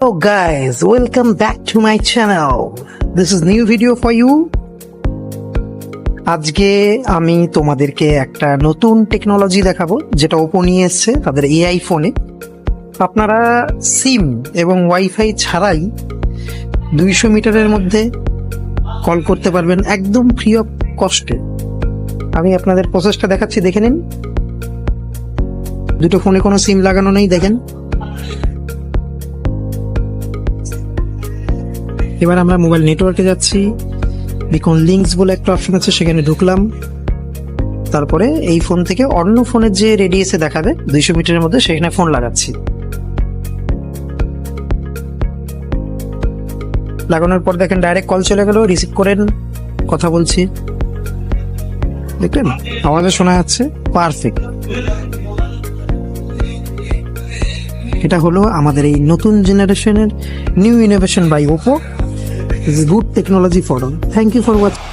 Hello guys, welcome back to my channel. This is new video for you. আজকে আমি তোমাদেরকে একটা নতুন টেকনোলজি দেখাবো যেটা ওপো নিয়ে এসেছে তাদের এআই ফোনে। আপনারা সিম এবং ওয়াইফাই ছাড়াই 200 মিটারের মধ্যে কল করতে পারবেন একদম ফ্রি অফ কস্টে। আমি আপনাদের প্রসেসটা দেখাচ্ছি, দেখে নিন। দুটো ফোনে কোনো সিম লাগানো নেই, দেখেন। এবার আমরা মোবাইল নেটওয়ার্কে যাচ্ছি, বিকন লিঙ্কস বলে একটা অপশন আছে, সেখানে ঢুকলাম। তারপরে এই ফোন থেকে অন্য ফোনের যে রেডিয়াসে দেখাবে 200 মিটারের মধ্যে, সেখানে ফোন লাগাচ্ছি। লাগানোর পর দেখেন ডাইরেক্ট কল চলে গেল। রিসিভ করেন, কথা বলছি, দেখলেন আওয়াজে শোনা যাচ্ছে পারফেক্ট। এটা হলো আমাদের এই নতুন জেনারেশনের new innovation by Oppo. This is good technology for all. Thank you for watching.